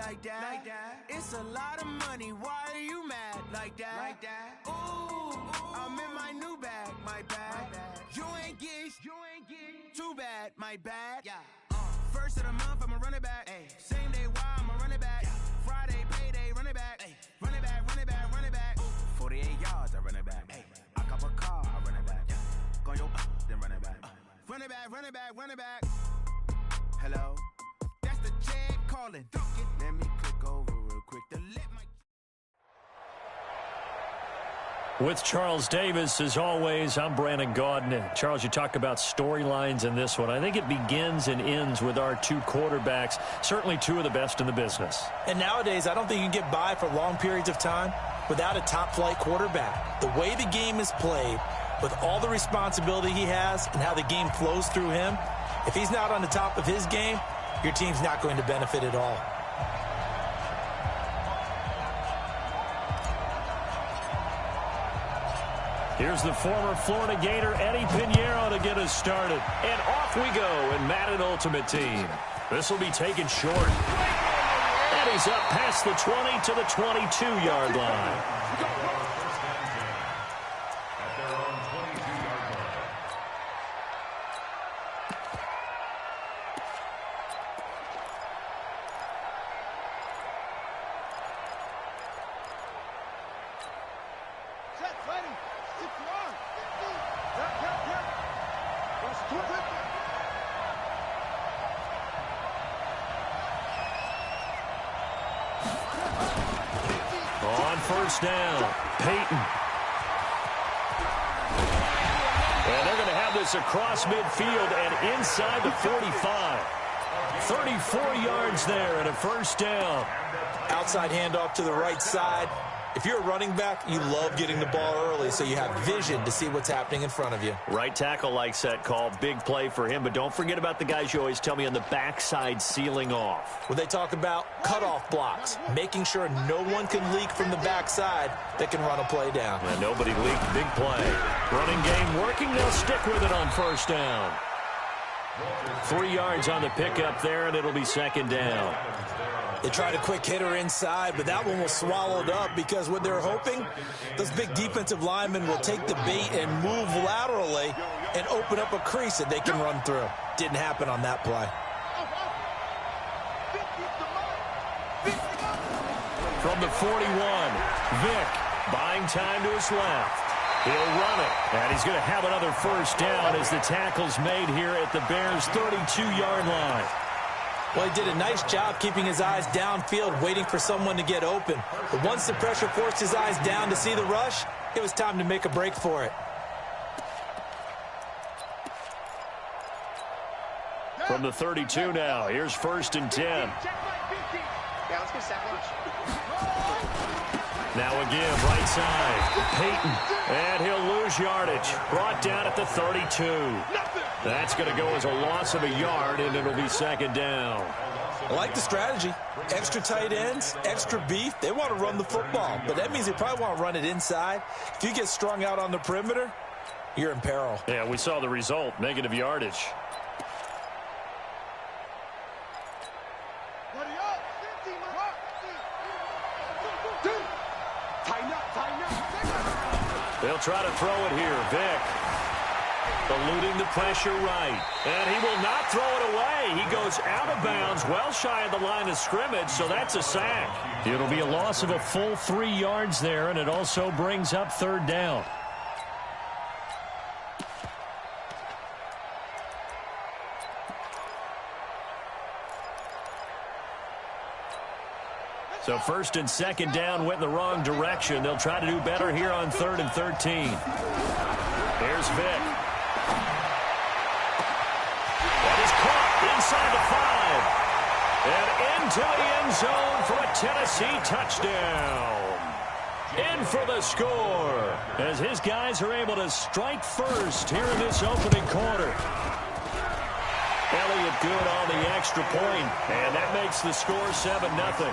like that. It's a lot of money, why are you mad like that? Ooh, I'm in my new bag, my bad. You ain't get too bad, my bad. First of the month, I'ma run it back. Same day, why I'ma run it back. Friday, payday, run it back. Run it back, run it back, run it back. 48 yards, I run it back. I cop a car, I run it back. Go yo, then run it back. Run it back, run it back, run it back. Hello? That's the Chad calling. Let me click over real quick to let my... With Charles Davis, as always, I'm Brandon Gaudin. Charles, you talk about storylines in this one. I think it begins and ends with our two quarterbacks, certainly two of the best in the business. And nowadays, I don't think you can get by for long periods of time without a top-flight quarterback. The way the game is played, with all the responsibility he has and how the game flows through him, if he's not on the top of his game, your team's not going to benefit at all. Here's the former Florida Gator, Eddie Pinheiro, to get us started. And off we go in Madden Ultimate Team. This will be taken short. And he's up past the 20 to the 22-yard line. First down, Peyton. And they're going to have this across midfield and inside the 45. 34 yards there and a first down. Outside handoff to the right side. If you're a running back, you love getting the ball early so you have vision to see what's happening in front of you. Right tackle likes that call. Big play for him, but don't forget about the guys you always tell me on the backside sealing off. When they talk about cutoff blocks, making sure no one can leak from the backside that can run a play down. And nobody leaked. Big play. Running game working. They'll stick with it on first down. 3 yards on the pickup there, and it'll be second down. They tried a quick hitter inside, but that one was swallowed up because what they're hoping, those big defensive linemen will take the bait and move laterally and open up a crease that they can run through. Didn't happen on that play. From the 41, Vick buying time to his left. He'll run it, and he's going to have another first down as the tackle's made here at the Bears' 32-yard line. Well, he did a nice job keeping his eyes downfield, waiting for someone to get open. But once the pressure forced his eyes down to see the rush, it was time to make a break for it. From the 32 now, here's first and 10. Yeah, let's get sandwich. Now again, right side, Peyton, and he'll lose yardage. Brought down at the 32. That's going to go as a loss of a yard, and it'll be second down. I like the strategy. Extra tight ends, extra beef. They want to run the football, but that means they probably want to run it inside. If you get strung out on the perimeter, you're in peril. Yeah, we saw the result, negative yardage. They'll try to throw it here. Vick eluding the pressure right. And he will not throw it away. He goes out of bounds, well shy of the line of scrimmage, so that's a sack. It'll be a loss of a full 3 yards there, and it also brings up third down. So first and second down went in the wrong direction. They'll try to do better here on 3rd and 13. Here's Vick. That is caught inside the 5. And into the end zone for a Tennessee touchdown. In for the score as his guys are able to strike first here in this opening quarter. Elliott good on the extra point, and that makes the score 7-0.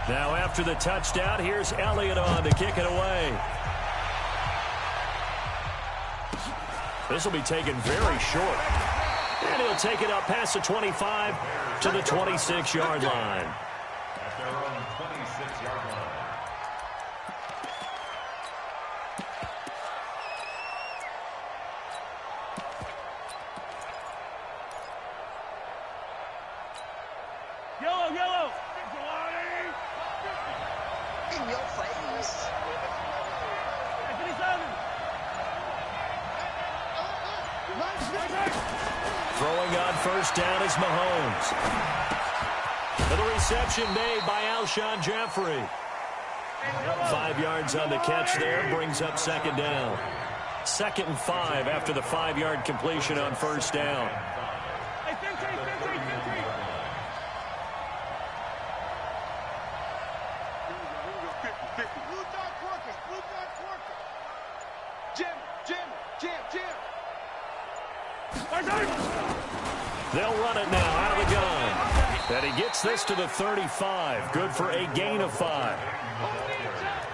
Now after the touchdown, here's Elliott on to kick it away. This will be taken very short. And he'll take it up past the 25 to the 26-yard line. At their own 26-yard line. Yellow, yellow. In your face. Throwing on first down is Mahomes. And the reception made by Alshon Jeffrey. 5 yards on the catch there, brings up second down. 2nd and 5 after the 5-yard completion on first down. They'll run it now out of the gun. And he gets this to the 35. Good for a gain of 5.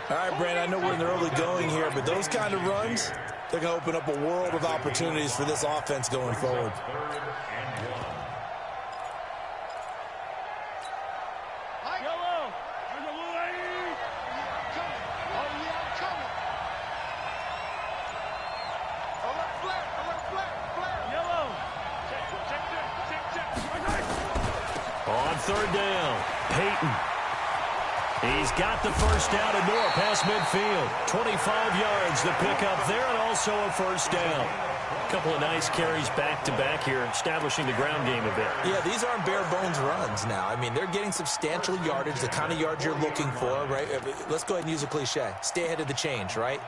All right, Brandon, I know we're in the early going here, but those kind of runs, they're going to open up a world of opportunities for this offense going forward. On third down, Peyton. He's got the first down and more past midfield. 25 yards to pick up there and also a first down. A couple of nice carries back-to-back here, establishing the ground game a bit. Yeah, these aren't bare-bones runs now. I mean, they're getting substantial yardage, the kind of yards you're looking for, right? Let's go ahead and use a cliche. Stay ahead of the change, right?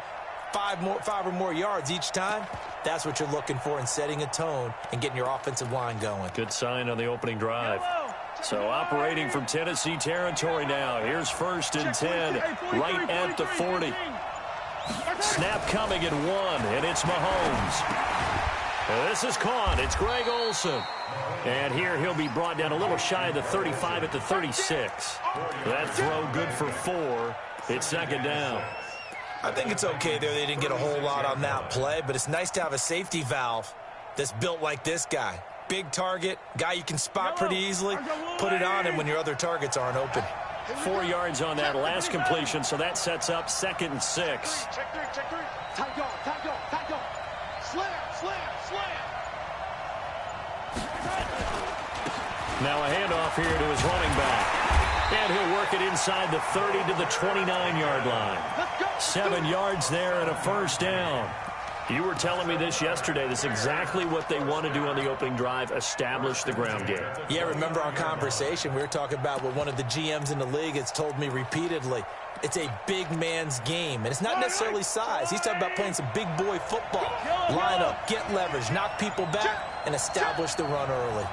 5 or more yards each time, that's what you're looking for in setting a tone and getting your offensive line going. Good sign on the opening drive. So operating from Tennessee territory now. Here's 1st and 10, right at the 40. Snap coming at 1, and it's Mahomes. And this is caught. It's Greg Olsen. And here he'll be brought down a little shy of the 35 at the 36. That throw good for 4. It's second down. I think it's okay there. They didn't get a whole lot on that play, but it's nice to have a safety valve that's built like this guy. Big target, guy you can spot pretty easily. Put it on him when your other targets aren't open. 4 yards on that last completion, so that sets up 2nd and 6. Check three. Tight go. Slam. Now a handoff here to his running back. And he'll work it inside the 30 to the 29-yard line. 7 yards there and a first down. You were telling me this yesterday. This is exactly what they want to do on the opening drive, establish the ground game. Yeah, remember our conversation? We were talking about what one of the GMs in the league has told me repeatedly. It's a big man's game, and it's not necessarily size. He's talking about playing some big boy football. Line up, get leverage, knock people back, and establish the run early.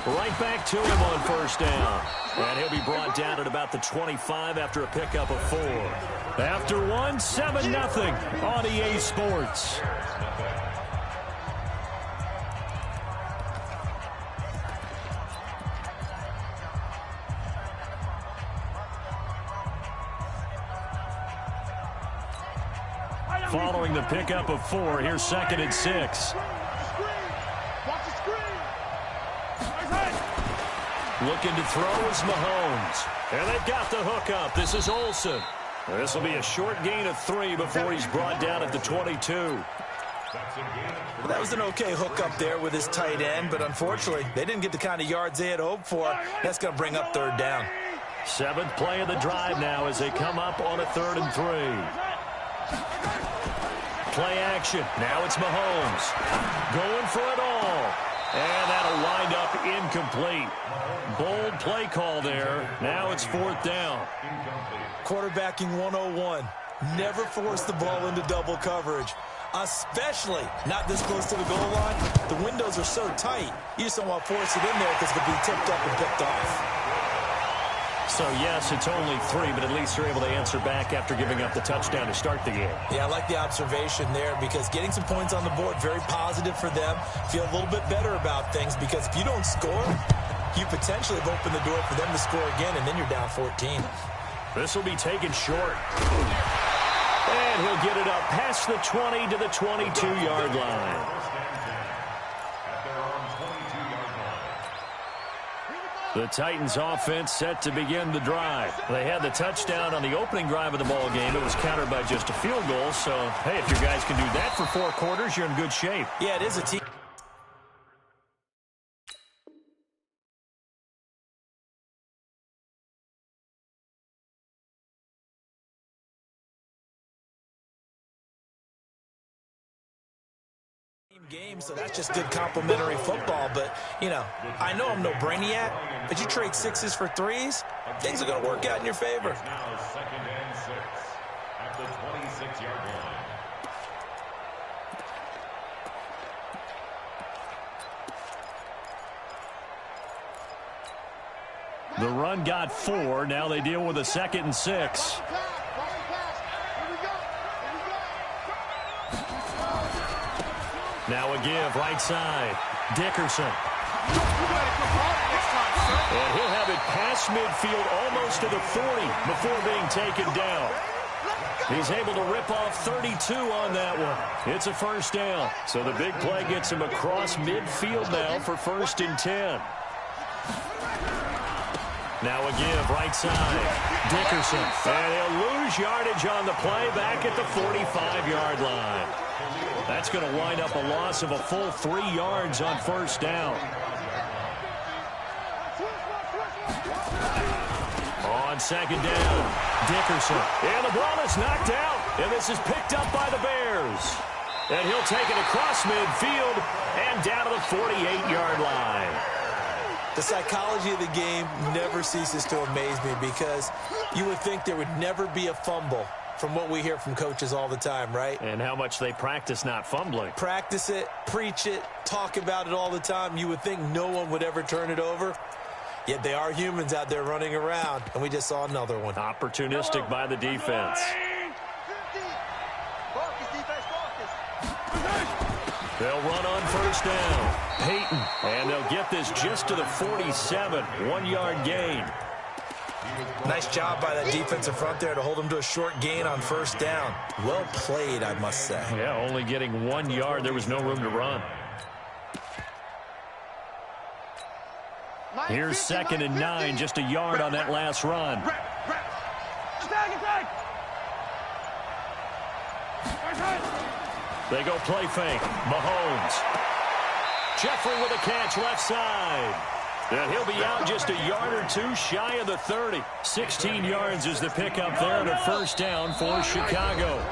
Right back to him on first down. And he'll be brought down at about the 25 after a pickup of 4. After 1, 7-0 on EA Sports. Following the pickup of 4, here's 2nd and 6. Looking to throw is Mahomes. And they've got the hook up. This is Olsen. This will be a short gain of 3 before he's brought down at the 22. Well, that was an okay hook up there with his tight end, but unfortunately, they didn't get the kind of yards they had hoped for. That's going to bring up 3rd down. 7th play of the drive now as they come up on a 3rd and 3. Play action. Now it's Mahomes. Going for it all. And that'll wind up incomplete. Bold play call there. Now it's 4th down. Quarterbacking 101. Never force the ball into double coverage, especially not this close to the goal line. The windows are so tight, you just don't want to force it in there because it could be tipped up and picked off. So, yes, it's only 3, but at least they're able to answer back after giving up the touchdown to start the game. Yeah, I like the observation there because getting some points on the board, very positive for them. Feel a little bit better about things because if you don't score, you potentially have opened the door for them to score again, and then you're down 14. This will be taken short. And he'll get it up past the 20 to the 22-yard line. The Titans offense set to begin the drive. They had the touchdown on the opening drive of the ball game. It was countered by just a field goal. So, hey, if your guys can do that for 4 quarters, you're in good shape. Yeah, it is a team. Game, so that's just good complimentary football. But, you know, I know I'm no brainiac, but you trade 6s for 3s, things are going to work out in your favor. Now 2nd and 6 at the 26-yard line. The run got 4. Now they deal with a 2nd and 6. Now a give, right side. Dickerson. And he'll have it past midfield almost to the 40 before being taken down. He's able to rip off 32 on that one. It's a first down. So the big play gets him across midfield now for 1st and 10. Now a give, right side. Dickerson. And he'll lose yardage on the play back at the 45-yard line. That's going to wind up a loss of a full 3 yards on 1st down. On 2nd down, Dickerson. And the ball is knocked out. And this is picked up by the Bears. And he'll take it across midfield and down to the 48-yard line. The psychology of the game never ceases to amaze me because you would think there would never be a fumble from what we hear from coaches all the time, right? And how much they practice not fumbling. Practice it, preach it, talk about it all the time. You would think no one would ever turn it over. Yet they are humans out there running around, and we just saw another one. Opportunistic by the defense. They'll run on 1st down. Peyton, and they'll get this just to the 47. 1-yard gain. Nice job by that defensive front there to hold them to a short gain on 1st down. Well played, I must say. Yeah, only getting 1 yard. There was no room to run. Here's 2nd and 9, just a yard on that last run. They go play fake. Mahomes. Jeffrey with a catch left side. And he'll be out just a yard or 2 shy of the 30. 16 yards is the pickup there to 1st down for Chicago.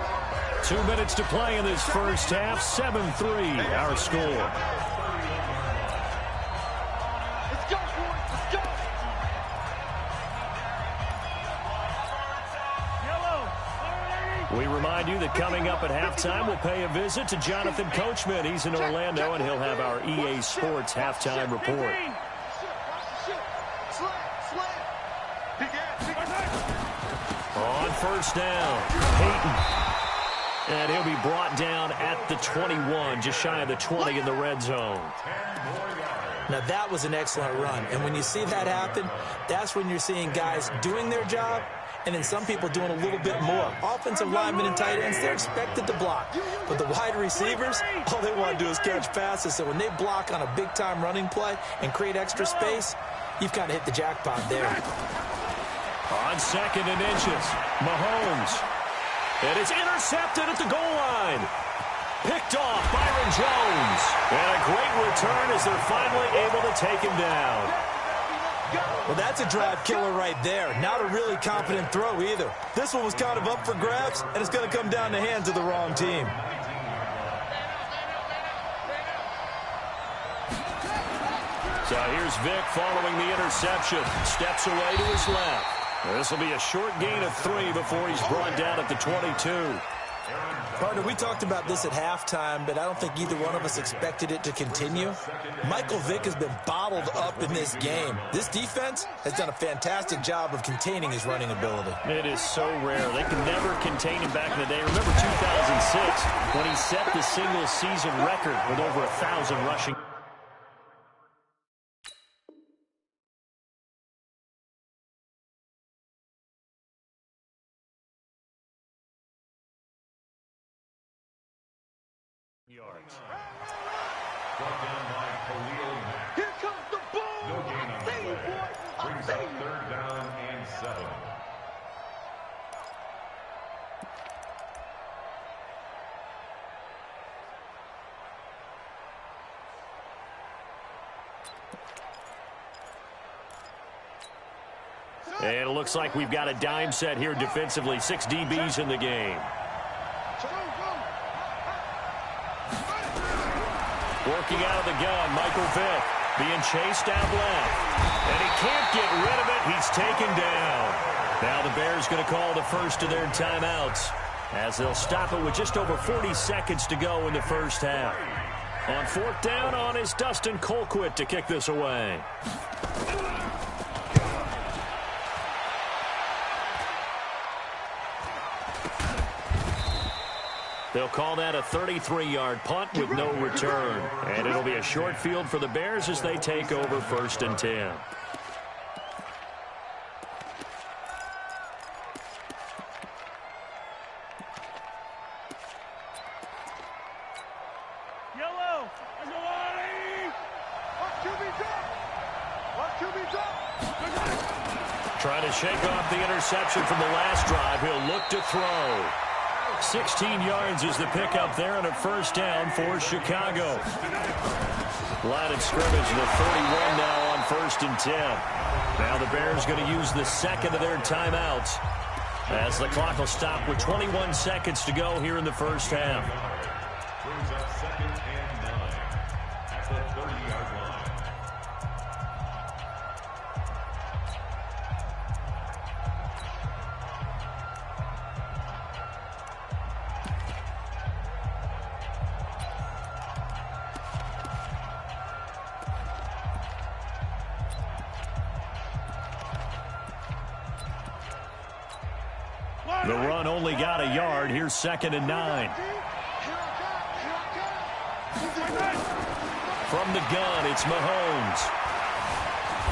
2 minutes to play in this first half. 7-3 our score. We remind you that coming up at halftime, we'll pay a visit to Jonathan Coachman. He's in Orlando, and he'll have our EA Sports halftime report. On 1st down, Peyton. And he'll be brought down at the 21, just shy of the 20 in the red zone. Now, that was an excellent run. And when you see that happen, that's when you're seeing guys doing their job and then some people doing a little bit more. Offensive linemen and tight ends, they're expected to block. But the wide receivers, all they want to do is catch passes. So when they block on a big-time running play and create extra space, you've kind of hit the jackpot there. On 2nd and inches, Mahomes. And it's intercepted at the goal line. Picked off Byron Jones. And a great return as they're finally able to take him down. Well, that's a drive killer right there. Not a really confident throw either. This one was kind of up for grabs, and it's going to come down the hands of the wrong team. So here's Vic following the interception. Steps away to his left. This will be a short gain of 3 before he's brought down at the 22. Partner, we talked about this at halftime, but I don't think either one of us expected it to continue. Michael Vick has been bottled up in this game. This defense has done a fantastic job of containing his running ability. It is so rare. They can never contain him back in the day. Remember 2006 when he set the single-season record with over 1,000 rushing. Yards. Here comes the ball. No gain on the play. Brings up 3rd down and 7. And it looks like we've got a dime set here defensively. 6 DBs in the game. Working out of the gun, Michael Vick being chased out left. And he can't get rid of it. He's taken down. Now the Bears going to call the first of their timeouts as they'll stop it with just over 40 seconds to go in the first half. On 4th down on is Dustin Colquitt to kick this away. They'll call that a 33-yard punt with no return. And it'll be a short field for the Bears as they take over 1st and 10. Yellow. Trying to shake off the interception from the last drive. He'll look to throw. 16 yards is the pickup there on a 1st down for Chicago. Line of scrimmage, the 31 now on 1st and 10. Now the Bears going to use the 2nd of their timeouts as the clock will stop with 21 seconds to go here in the first half. Brings up 2nd and 9 at the 30-yard line. The run only got a yard. Here's 2nd and 9. From the gun, it's Mahomes.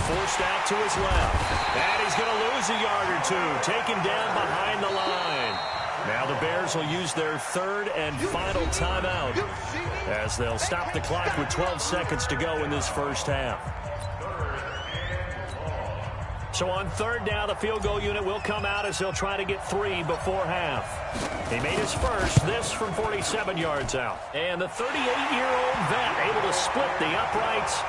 Forced out to his left. And he's going to lose a yard or two. Taken down behind the line. Now the Bears will use their 3rd and final timeout as they'll stop the clock with 12 seconds to go in this first half. So on 3rd down, the field goal unit will come out as they'll try to get 3 before half. He made his first, this from 47 yards out. And the 38-year-old vet able to split the uprights.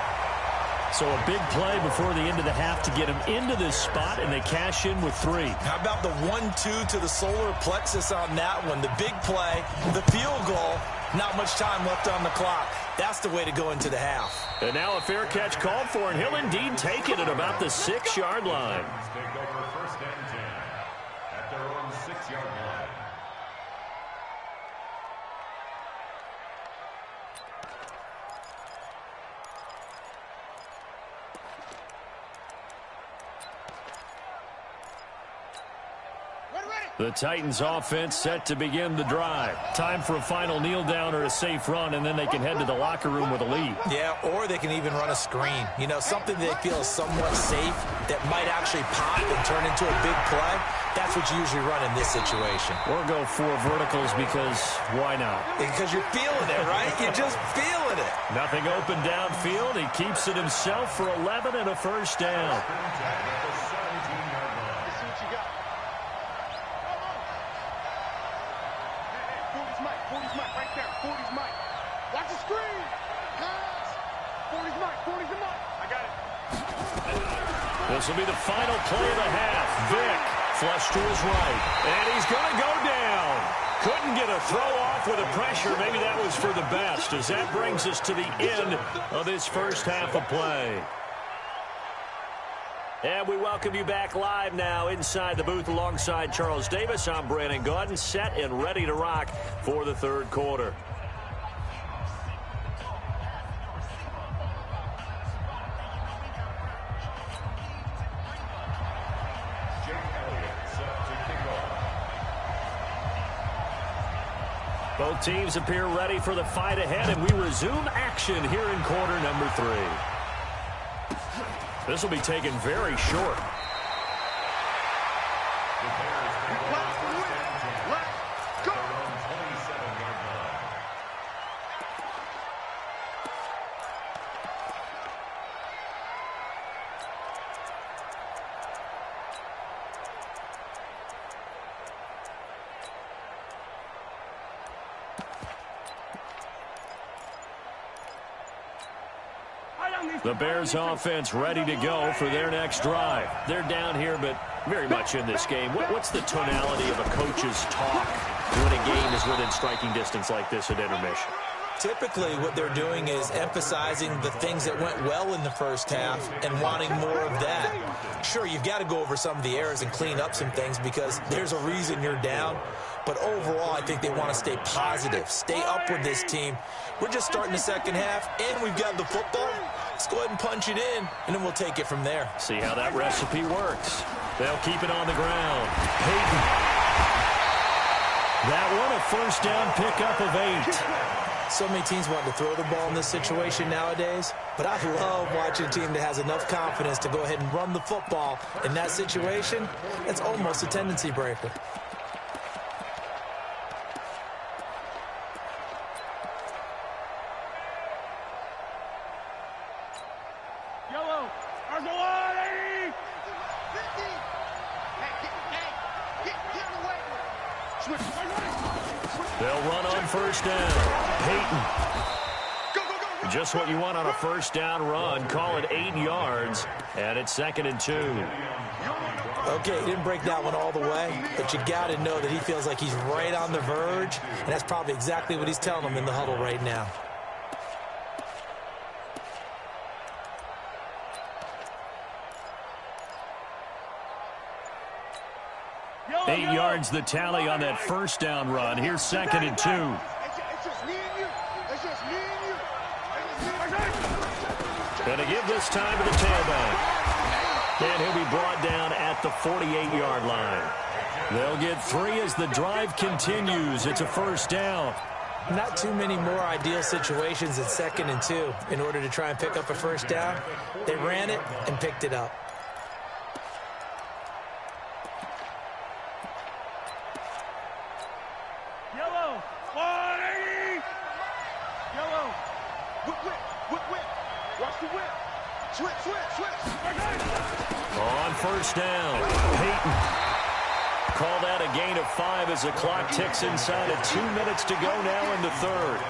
So a big play before the end of the half to get him into this spot, and they cash in with 3. How about the 1-2 to the solar plexus on that one? The big play, the field goal, not much time left on the clock. That's the way to go into the half. And now a fair catch called for, and he'll indeed take it at about the 6-yard line. Take over 1st and 10 at their own 6-yard line. The Titans offense set to begin the drive. Time for a final kneel down or a safe run, and then they can head to the locker room with a lead. Yeah, or they can even run a screen. You know, something they feel is somewhat safe that might actually pop and turn into a big play. That's what you usually run in this situation. Or go 4 verticals because why not? Because you're feeling it, right? You're just feeling it. Nothing open downfield. He keeps it himself for 11 and a 1st down. This will be the final play of the half. Vick flush to his right. And he's going to go down. Couldn't get a throw off with the pressure. Maybe that was for the best, as that brings us to the end of this first half of play. And we welcome you back live now inside the booth alongside Charles Davis. I'm Brandon Gaudin, set and ready to rock for the third quarter. Both teams appear ready for the fight ahead, and we resume action here in quarter number 3. This will be taken very short. The Bears offense ready to go for their next drive. They're down here, but very much in this game. What's the tonality of a coach's talk when a game is within striking distance like this at intermission? Typically, what they're doing is emphasizing the things that went well in the first half and wanting more of that. Sure, you've got to go over some of the errors and clean up some things because there's a reason you're down. But overall, I think they want to stay positive, stay up with this team. We're just starting the second half, and we've got the football. Let's go ahead and punch it in, and then we'll take it from there. See how that recipe works. They'll keep it on the ground. Peyton. That one a first down pickup of 8. So many teams want to throw the ball in this situation nowadays, but I love watching a team that has enough confidence to go ahead and run the football. In that situation, it's almost a tendency breaker. They'll run on first down. Peyton. Just what you want on a first down run. Call it 8 yards, and it's 2nd and 2. Okay, he didn't break that one all the way, but you got to know that he feels like he's right on the verge, and that's probably exactly what he's telling them in the huddle right now. Eight yards the tally on that first down run. Here's 2nd and 2. And to give this time to the tailback. And he'll be brought down at the 48-yard line. They'll get 3 as the drive continues. It's a first down. Not too many more ideal situations at 2nd and 2 in order to try and pick up a first down. They ran it and picked it up. On first down, Peyton. Call that a gain of 5 as the clock ticks inside of 2 minutes to go now in the third.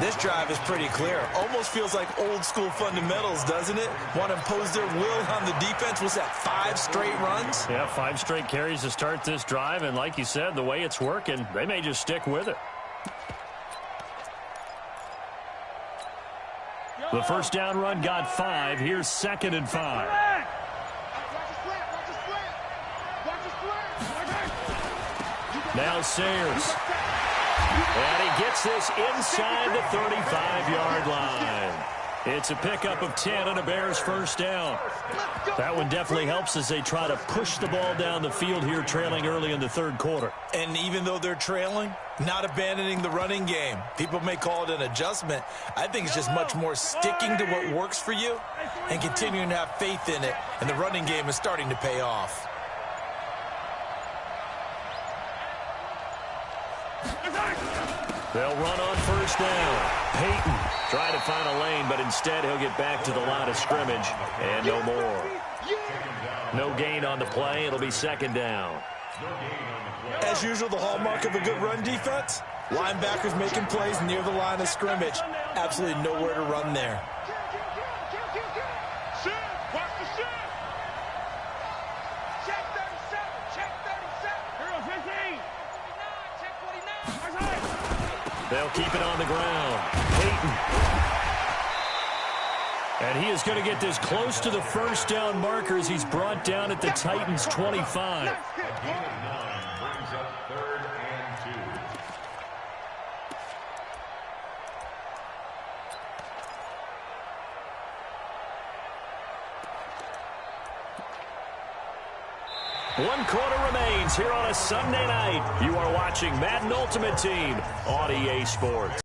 This drive is pretty clear. Almost feels like old school fundamentals, doesn't it? Want to impose their will on the defense. What's that, 5 straight runs? Yeah, 5 straight carries to start this drive, and like you said, the way it's working, they may just stick with it. The first down run got 5. Here's 2nd and 5. Now Sayers. And he gets this inside the 35-yard line. It's a pickup of 10 and a Bears first down. That one definitely helps as they try to push the ball down the field here, trailing early in the third quarter. And even though they're trailing, not abandoning the running game. People may call it an adjustment. I think it's just much more sticking to what works for you and continuing to have faith in it. And the running game is starting to pay off. They'll run on first down. Peyton trying to find a lane, but instead he'll get back to the line of scrimmage and no more. No gain on the play. It'll be 2nd down. As usual, the hallmark of a good run defense, linebackers making plays near the line of scrimmage. Absolutely nowhere to run there. They'll keep it on the ground. Peyton. And he is going to get this close to the first down markers. He's brought down at the Titans' 25. A gain of 9 brings up 3rd and 2. 1 quarter remains here on a Sunday night. You are watching Madden Ultimate Team on EA Sports.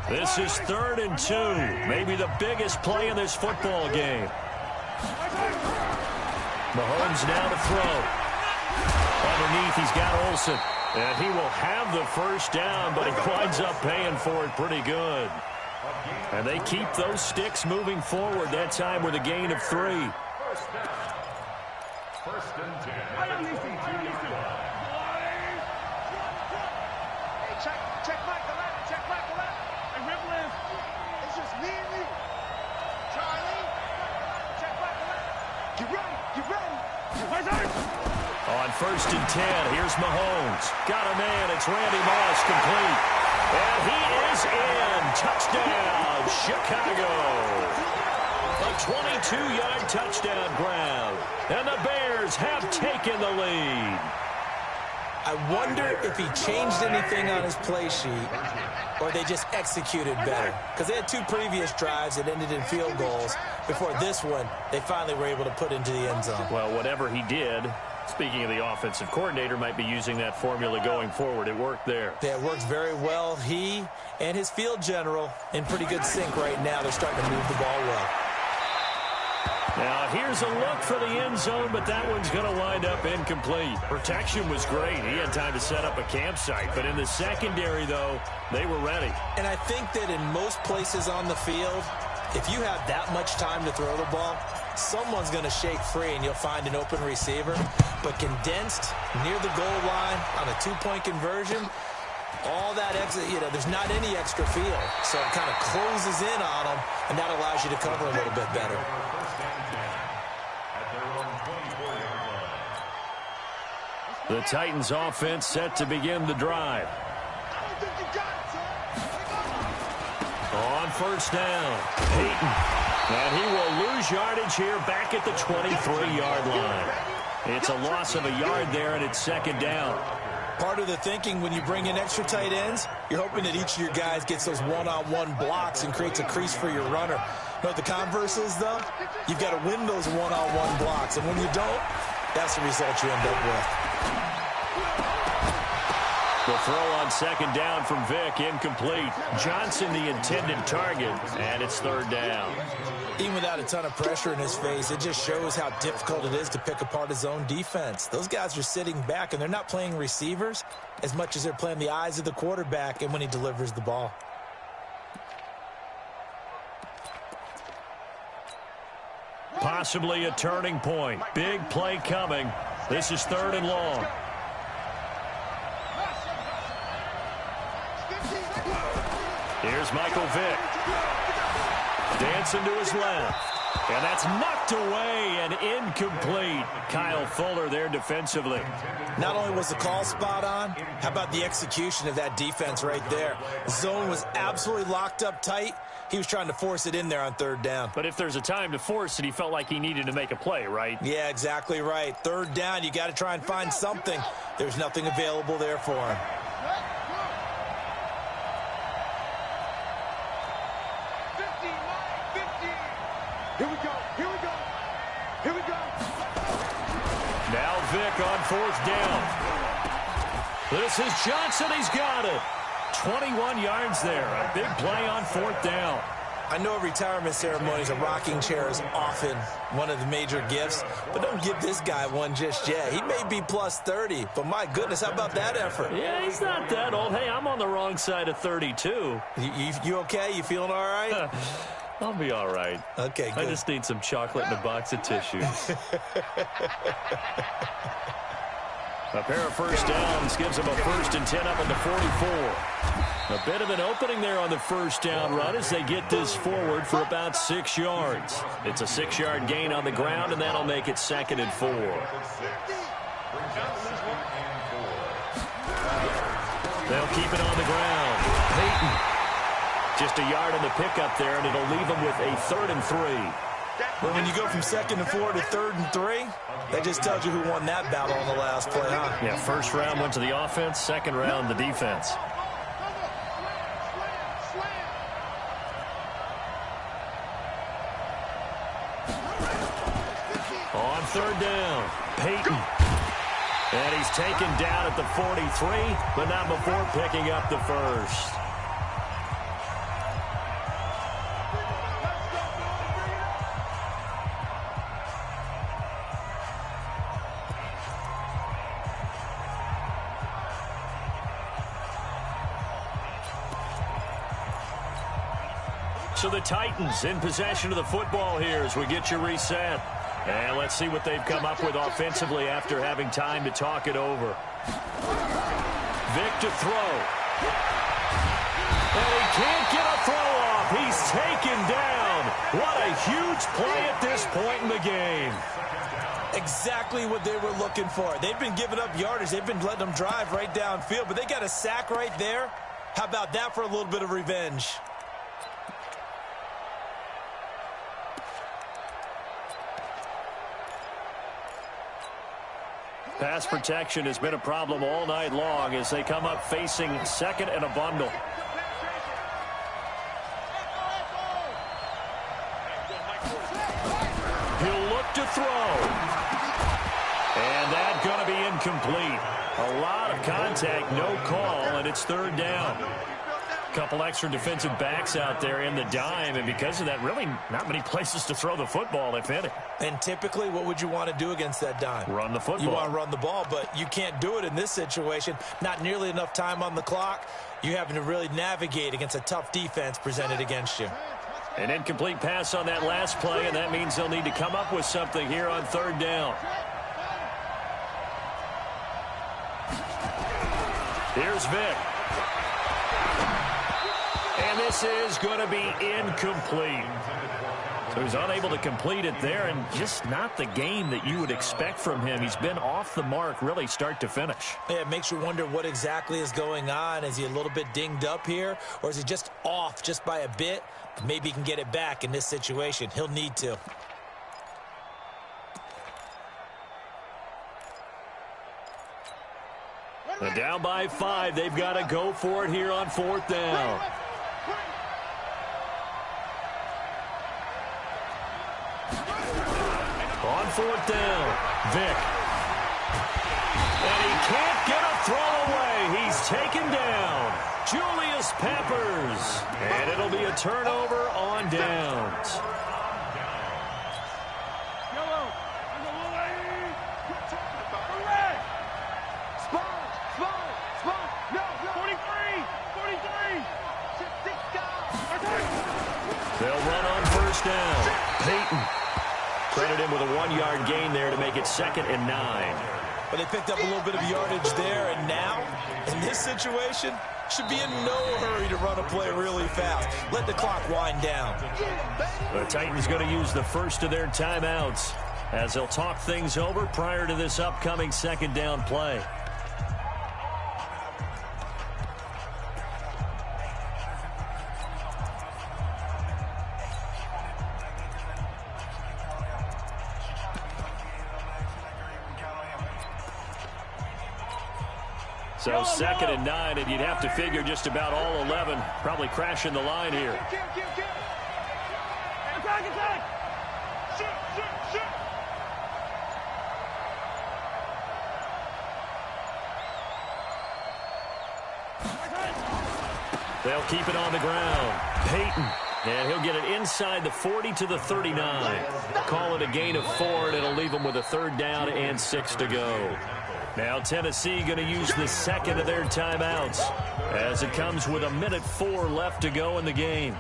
This is 3rd and 2. Maybe the biggest play in this football game. Mahomes now to throw. Underneath, he's got Olsen. And he will have the first down, but he winds up paying for it pretty good. And they keep those sticks moving forward, that time with a gain of 3. First down. 1st and 10. Check Mike the left. Check Mike the left. Hey, Ripley. It's just me and you. Charlie. Check Mike the left. Get ready. Get ready. On 1st and 10, here's Mahomes. Got a man. It's Randy Moss, complete. And he is in. Touchdown, Chicago. A 22-yard touchdown grab. And the Bears have taken the lead. I wonder if he changed anything on his play sheet or they just executed better. Because they had 2 previous drives that ended in field goals. Before this one, they finally were able to put into the end zone. Well, whatever he did, speaking of the offensive coordinator, might be using that formula going forward. It worked there. Yeah, it works very well. He and his field general in pretty good sync right now. They're starting to move the ball well. Now, here's a look for the end zone, but that one's going to wind up incomplete. Protection was great. He had time to set up a campsite, but in the secondary, though, they were ready. And I think that in most places on the field, if you have that much time to throw the ball, someone's going to shake free and you'll find an open receiver. But condensed near the goal line on a 2-point conversion, all that there's not any extra field. So it kind of closes in on them, and that allows you to cover a little bit better. The Titans offense set to begin the drive. On 1st down, Peyton. And he will lose yardage here back at the 23-yard line. It's a loss of a yard there, and it's 2nd down. Part of the thinking when you bring in extra tight ends, you're hoping that each of your guys gets those one-on-one blocks and creates a crease for your runner. You know what the converse is, though? You've got to win those one-on-one blocks, and when you don't, that's the result you end up with. The throw on 2nd down from Vick, incomplete. Johnson the intended target, and it's 3rd down. Even without a ton of pressure in his face, it just shows how difficult it is to pick apart his own defense. Those guys are sitting back, and they're not playing receivers as much as they're playing the eyes of the quarterback and when he delivers the ball. Possibly a turning point. Big play coming. This is 3rd and long. Here's Michael Vick. Dancing to his left. And that's knocked away and incomplete. Kyle Fuller there defensively. Not only was the call spot on, how about the execution of that defense right there? The zone was absolutely locked up tight. He was trying to force it in there on 3rd down. But if there's a time to force it, he felt like he needed to make a play, right? Yeah, exactly right. 3rd down, you got to try and find something. There's nothing available there for him. Here we go. Here we go. Here we go. Now Vick on 4th down. This is Johnson. He's got it. 21 yards there. A big play on 4th down. I know at retirement ceremonies, a rocking chair is often one of the major gifts, but don't give this guy one just yet. He may be plus 30, but my goodness, how about that effort? Yeah, he's not that old. Hey, I'm on the wrong side of 32. You okay? You feeling all right? I'll be all right. Okay, good. I just need some chocolate and a box of tissue. A pair of 1st downs gives him a 1st and 10 up at the 44. A bit of an opening there on the 1st down run as they get this forward for about 6 yards. It's a 6-yard gain on the ground, and that'll make it 2nd and 4. They'll keep it on the ground. Peyton. Just a yard on the pickup there, and it'll leave them with a 3rd and 3. Well, when you go from 2nd and 4 to 3rd and 3, that just tells you who won that battle on the last play, huh? Yeah, first round went to the offense, second round the defense. On 3rd down, Peyton. And he's taken down at the 43, but not before picking up the first. So the Titans in possession of the football here as we get you reset. And let's see what they've come up with offensively after having time to talk it over. Vic to throw. And he can't get a throw off. He's taken down. What a huge play at this point in the game. Exactly what they were looking for. They've been giving up yardage. They've been letting them drive right downfield, but they got a sack right there. How about that for a little bit of revenge? Pass protection has been a problem all night long as they come up facing 2nd and a bundle. He'll look to throw. And that's going to be incomplete. A lot of contact, no call, and it's 3rd down. Couple extra defensive backs out there in the dime, and because of that, really not many places to throw the football, if any. And typically, what would you want to do against that dime? Run the football. You want to run the ball, but you can't do it in this situation. Not nearly enough time on the clock. You're having to really navigate against a tough defense presented against you. An incomplete pass on that last play, and that means they'll need to come up with something here on 3rd down. Here's Vic. And this is going to be incomplete. So he's unable to complete it there, and just not the game that you would expect from him. He's been off the mark really start to finish. Yeah, it makes you wonder what exactly is going on. Is he a little bit dinged up here, or is he just off just by a bit? Maybe he can get it back in this situation. He'll need to. And down by 5. They've got to go for it here on 4th down. On 4th down, Vic. And he can't get a throw away. He's taken down. Julius Peppers. And it'll be a turnover on downs. They'll run on 1st down. Peyton. Credit him with a 1-yard gain there to make it 2nd and 9. But they picked up a little bit of yardage there, and now, in this situation, should be in no hurry to run a play really fast. Let the clock wind down. The Titans going to use the first of their timeouts as they'll talk things over prior to this upcoming 2nd down play. So 2nd and 9, and you'd have to figure just about all 11 probably crashing the line here. Attack! Shoot! They'll keep it on the ground. Peyton. And he'll get it inside the 40 to the 39. Call it a gain of 4, and it'll leave them with a 3rd down and 6 to go. Now Tennessee going to use the 2nd of their timeouts as it comes with 1:04 left to go in the game.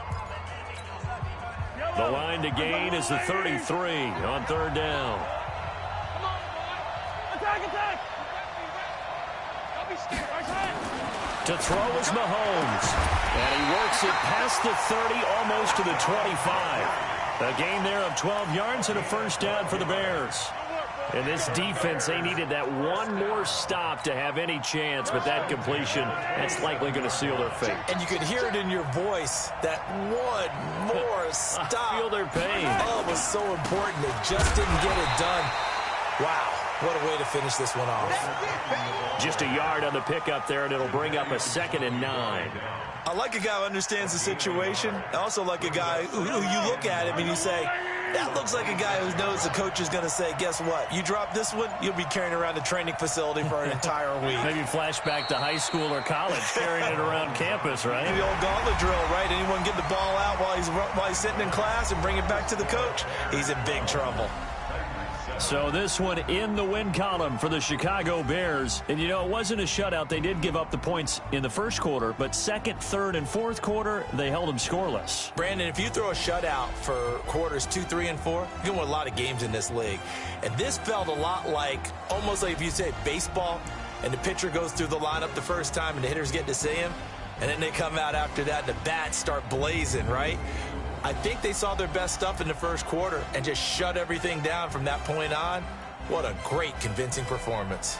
The line to gain is the 33 on 3rd down. Attack! To throw is Mahomes. And he works it past the 30, almost to the 25. A gain there of 12 yards and a 1st down for the Bears. And this defense, they needed that one more stop to have any chance, but that completion, that's likely going to seal their fate. And you could hear it in your voice, that one more stop. I feel their pain. Oh, it was so important. They just didn't get it done. Wow, what a way to finish this one off. Just a yard on the pickup there, and it'll bring up a 2nd and 9. I like a guy who understands the situation. I also like a guy who you look at him and you say, that looks like a guy who knows the coach is going to say, guess what? You drop this one, you'll be carrying around the training facility for an entire week. Maybe flashback to high school or college, carrying it around campus, right? The old gauntlet drill, right? Anyone get the ball out while he's sitting in class and bring it back to the coach? He's in big trouble. So this one in the win column for the Chicago Bears. And, you know, it wasn't a shutout. They did give up the points in the first quarter, but second, third, and fourth quarter, they held them scoreless. Brandon, if you throw a shutout for quarters 2, 3, and 4, you can win a lot of games in this league. And this felt a lot like, almost like if you say baseball, and the pitcher goes through the lineup the first time and the hitters get to see him, and then they come out after that and the bats start blazing, right? I think they saw their best stuff in the first quarter and just shut everything down from that point on. What a great, convincing performance.